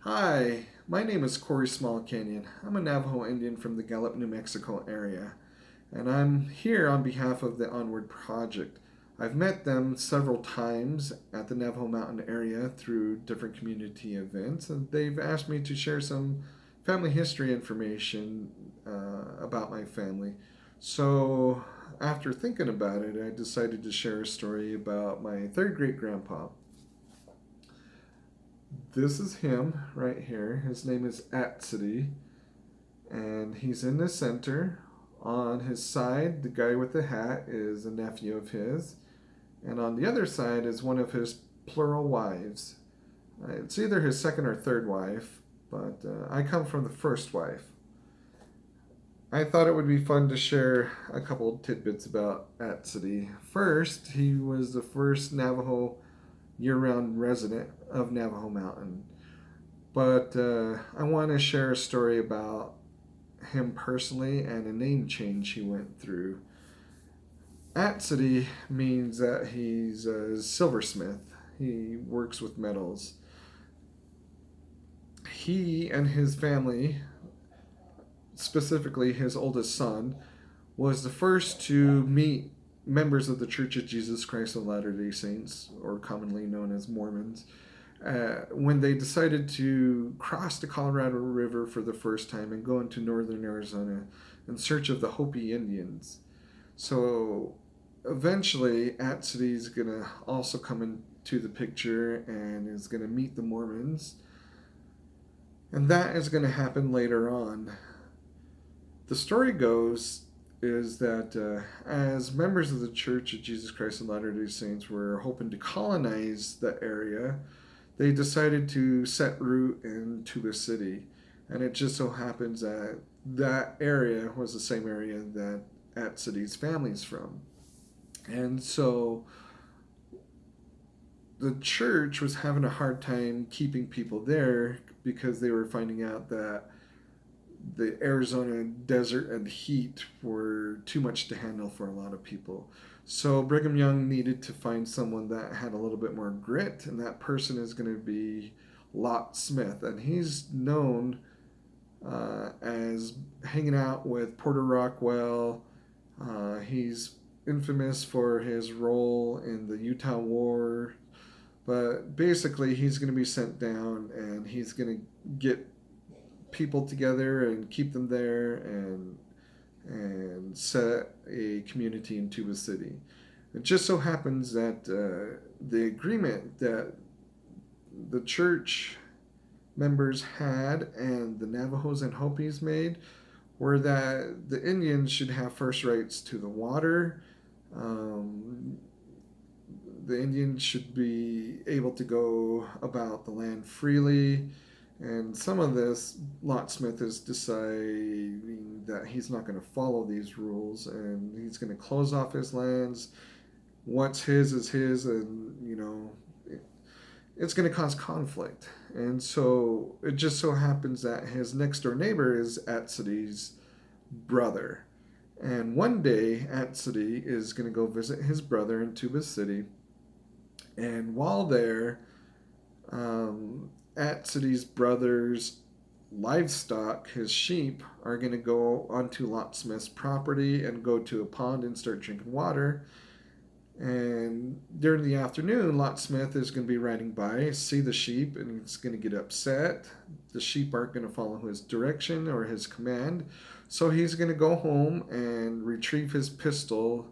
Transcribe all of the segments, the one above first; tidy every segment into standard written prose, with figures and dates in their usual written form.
Hi, my name is Corey Smallcanyon. I'm a Navajo Indian from the Gallup, New Mexico area, and I'm here on behalf of the Onward Project. I've met them several times at the Navajo Mountain area through different community events, and they've asked me to share some family history information about my family. So, after thinking about it, I decided to share a story about my third great grandpa. This is him right here. His name is Atsidi, and he's in the center. On his side, the guy with the hat is a nephew of his, and on the other side is one of his plural wives. It's either his second or third wife, but I come from the first wife. I thought it would be fun to share a couple tidbits about Atsidi. First, he was the first Navajo year round resident of Navajo Mountain. But I want to share a story about him personally and a name change he went through. Atsidi means that he's a silversmith. He works with metals. He and his family, specifically his oldest son, was the first to meet members of the Church of Jesus Christ of Latter day Saints, or commonly known as Mormons, when they decided to cross the Colorado River for the first time and go into northern Arizona in search of the Hopi Indians. So eventually, Atsidi is going to also come into the picture and is going to meet the Mormons. And that is going to happen later on. The story goes is that as members of the Church of Jesus Christ of Latter day Saints were hoping to colonize the area, they decided to set root in Tuba City. And it just so happens that that area was the same area that Atsidi's family's from. And so the church was having a hard time keeping people there because they were finding out that the Arizona desert and heat were too much to handle for a lot of people. So Brigham Young needed to find someone that had a little bit more grit, and that person is going to be Lot Smith, and he's known as hanging out with Porter Rockwell. He's infamous for his role in the Utah War, but basically he's going to be sent down, and he's going to get people together and keep them there and set a community in Tuba City. It just so happens that the agreement that the church members had and the Navajos and Hopis made were that the Indians should have first rights to the water. Um, the Indians should be able to go about the land freely. And some of this, Lot Smith is deciding that he's not going to follow these rules and he's going to close off his lands. What's his is his, and it's going to cause conflict. And so it just so happens that his next door neighbor is Atsidi's brother. And one day, Atsidi is going to go visit his brother in Tuba City. And while there, Atsidi's brother's livestock, his sheep, are going to go onto Lot Smith's property and go to a pond and start drinking water. And during the afternoon, Lot Smith is going to be riding by, see the sheep, and he's going to get upset. The sheep aren't going to follow his direction or his command. So he's going to go home and retrieve his pistol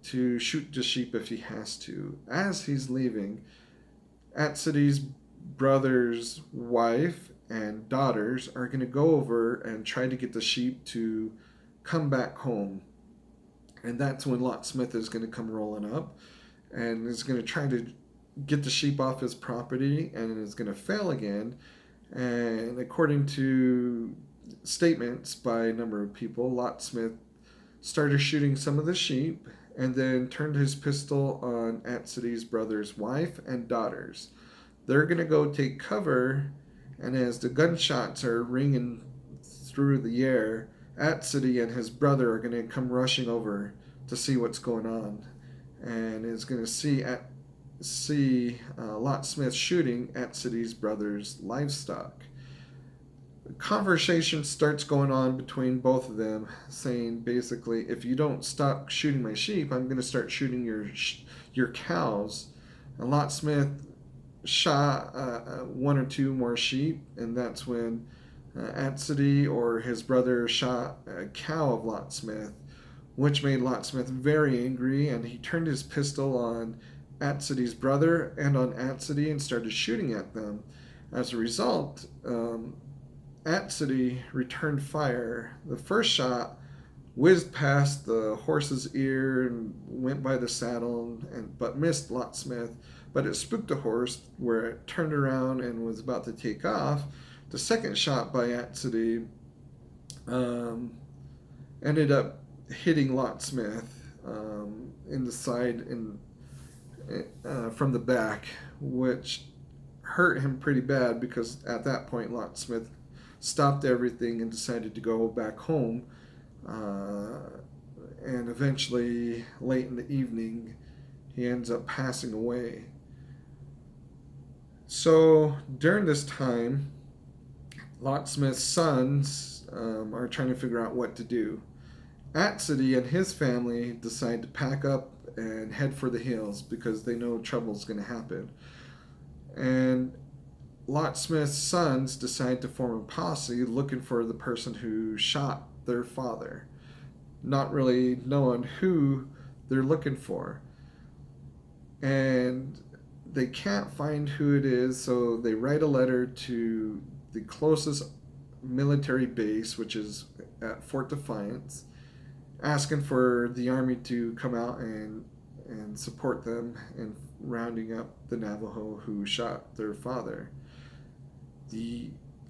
to shoot the sheep if he has to. As he's leaving, Atsidi's brother's wife and daughters are going to go over and try to get the sheep to come back home. And that's when Lot Smith is going to come rolling up and is going to try to get the sheep off his property and is going to fail again. And according to statements by a number of people, Lot Smith started shooting some of the sheep and then turned his pistol on Atsidi's brother's wife and daughters. They're going to go take cover, and as the gunshots are ringing through the air, Atsidi and his brother are going to come rushing over to see what's going on, and is going to see see Lot Smith shooting Atsidy's brother's livestock. Conversation starts going on between both of them, saying basically, if you don't stop shooting my sheep, I'm going to start shooting your cows. And Lot Smith shot one or two more sheep, and that's when Atsidy or his brother shot a cow of Lot Smith, which made Lot Smith very angry, and he turned his pistol on Atsidy's brother and on Atsidy and started shooting at them. As a result, Atsidy returned fire. The first shot whizzed past the horse's ear and went by the saddle, but missed Lot Smith. But it spooked the horse, where it turned around and was about to take off. The second shot by Atsidy ended up hitting Lot Smith in the side from the back, which hurt him pretty bad, because at that point Lot Smith stopped everything and decided to go back home. And eventually, late in the evening, he ends up passing away. So during this time, Lot Smith's sons are trying to figure out what to do. Atsidy and his family decide to pack up and head for the hills because they know trouble's going to happen. And Lot Smith's sons decide to form a posse looking for the person who shot their father, not really knowing who they're looking for. And they can't find who it is, so they write a letter to the closest military base, which is at Fort Defiance, asking for the army to come out and support them in rounding up the Navajo who shot their father. The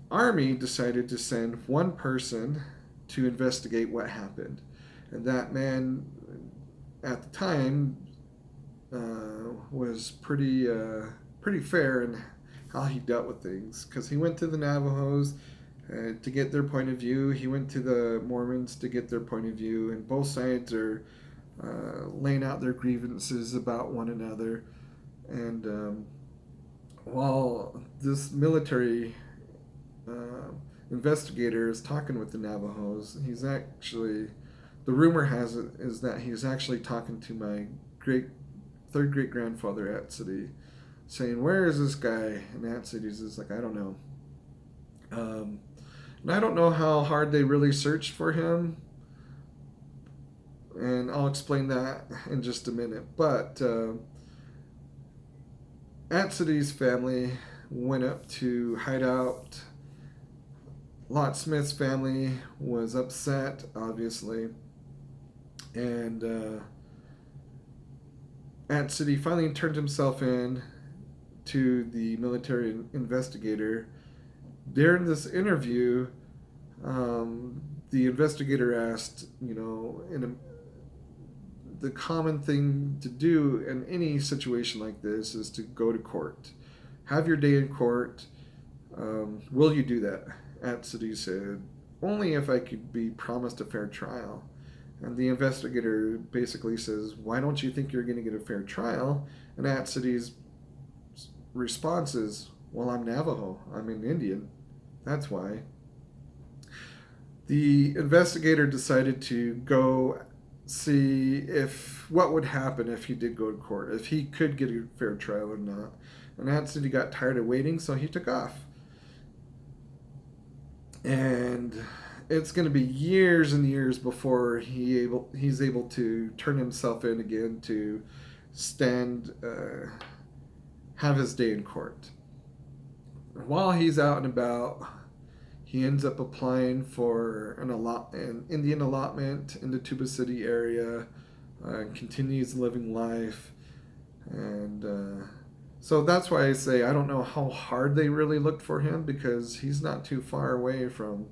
army decided to send one person to investigate what happened, and that man at the time was pretty fair in how he dealt with things, because he went to the Navajos to get their point of view. He went to the Mormons to get their point of view, and both sides are laying out their grievances about one another. And while this military investigator is talking with the Navajos, he's actually, the rumor has it is that he's actually talking to my third great grandfather Atsidy, saying, "Where is this guy?" And Atsidy's just like, "I don't know." And I don't know how hard they really searched for him, and I'll explain that in just a minute. But Atsidy's family went up to hide out. Lot Smith's family was upset, obviously, and Atsidy finally turned himself in to the military investigator. During this interview, the investigator asked, the common thing to do in any situation like this is to go to court. Have your day in court. Will you do that? Atsidy said, "Only if I could be promised a fair trial." And the investigator basically says, "Why don't you think you're going to get a fair trial?" And Atsidy's response is, "Well, I'm Navajo. I'm an Indian. That's why." The investigator decided to go see what would happen if he did go to court, if he could get a fair trial or not. And Atsidy got tired of waiting, so he took off. And it's going to be years and years before he's able to turn himself in again to have his day in court. While he's out and about, he ends up applying for an Indian allotment in the Tuba City area, continues living life, and so that's why I say I don't know how hard they really looked for him, because he's not too far away from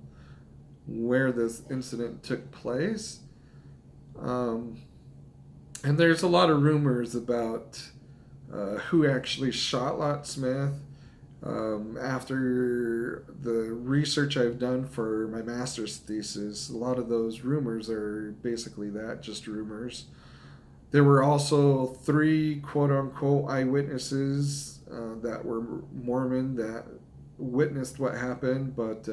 where this incident took place. And there's a lot of rumors about who actually shot Lot Smith. After the research I've done for my master's thesis, a lot of those rumors are basically that, just rumors. There were also three quote unquote eyewitnesses that were Mormon that witnessed what happened, but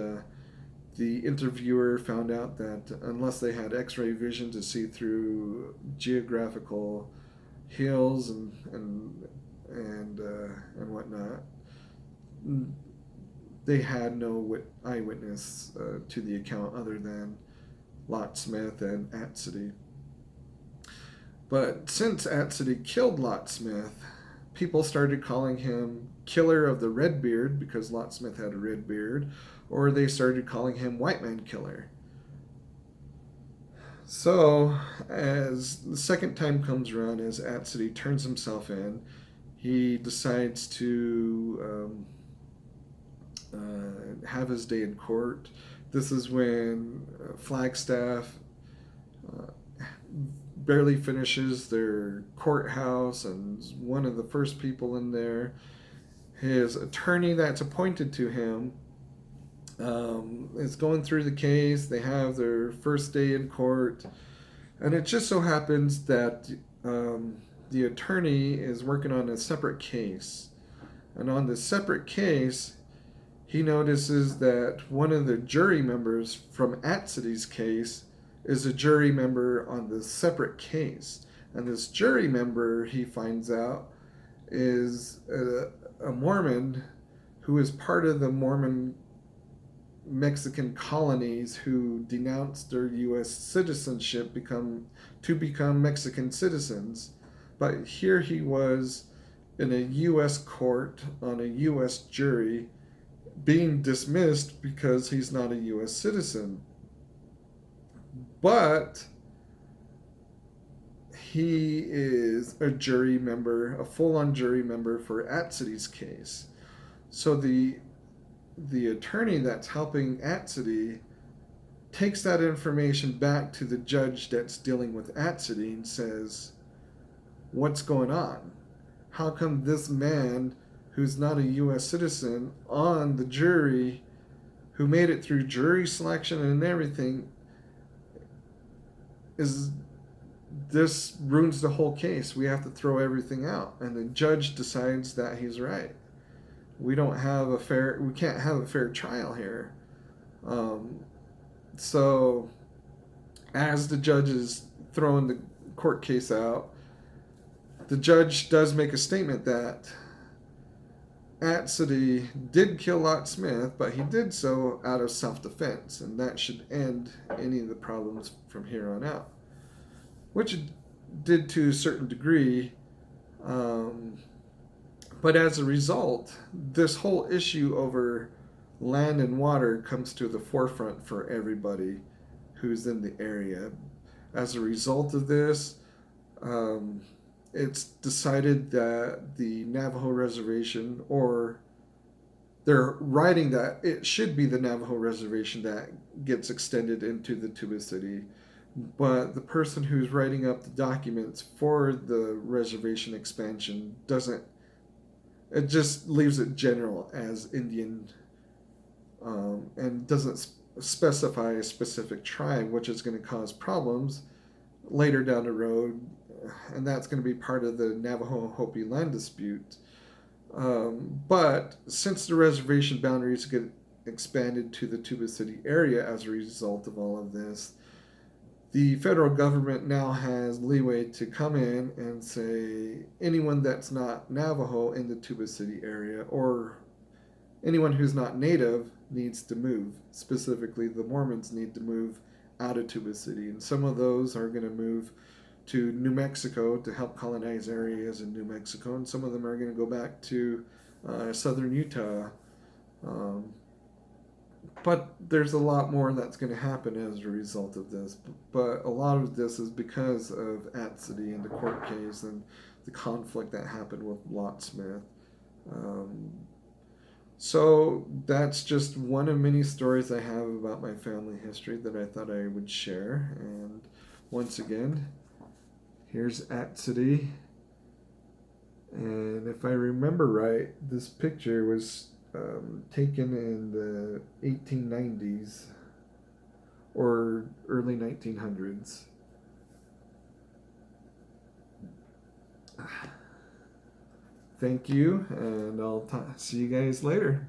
the interviewer found out that unless they had X-ray vision to see through geographical hills and whatnot, they had no eyewitness to the account other than Lot Smith and Atcity. But since Atcity killed Lot Smith, people started calling him Killer of the Red Beard because Lot Smith had a red beard, or they started calling him White Man Killer. So, as the second time comes around, as Atcity turns himself in, he decides to have his day in court. This is when Flagstaff uh, barely finishes their courthouse and is one of the first people in there. His attorney that's appointed to him is going through the case. They have their first day in court, and it just so happens that the attorney is working on a separate case. And on the separate case, he notices that one of the jury members from Atcity's case is a jury member on the separate case. And this jury member, he finds out, is a Mormon who is part of the Mormon Mexican colonies who denounced their U.S. citizenship to become Mexican citizens. But here he was in a U.S. court on a U.S. jury being dismissed because he's not a U.S. citizen. But he is a jury member, a full-on jury member for Atcity's case. So the attorney that's helping Atcity takes that information back to the judge that's dealing with Atcity and says, "What's going on? How come this man who's not a U.S. citizen on the jury, who made it through jury selection and everything, is this ruins the whole case? We have to throw everything out." And the judge decides that he's right. We can't have a fair trial here. So as the judge is throwing the court case out, the judge does make a statement that Atcity did kill Lot Smith, but he did so out of self-defense, and that should end any of the problems from here on out, which it did to a certain degree. But as a result, this whole issue over land and water comes to the forefront for everybody who's in the area. As a result of this, it's decided that the Navajo reservation, or they're writing that it should be the Navajo reservation that gets extended into the Tuba City. But the person who's writing up the documents for the reservation expansion doesn't, it just leaves it general as Indian, and doesn't specify a specific tribe, which is going to cause problems later down the road, and that's going to be part of the Navajo Hopi land dispute. But since the reservation boundaries get expanded to the Tuba City area as a result of all of this, the federal government now has leeway to come in and say anyone that's not Navajo in the Tuba City area, or anyone who's not native, needs to move. Specifically, the Mormons need to move out of Tuba City, and some of those are going to move to New Mexico to help colonize areas in New Mexico, and some of them are going to go back to southern Utah. But there's a lot more that's going to happen as a result of this. But a lot of this is because of Atcity and the court case and the conflict that happened with Lot Smith. So that's just one of many stories I have about my family history that I thought I would share. And once again, here's Atcity. And if I remember right, this picture was taken in the 1890s or early 1900s. Thank you, and I'll see you guys later.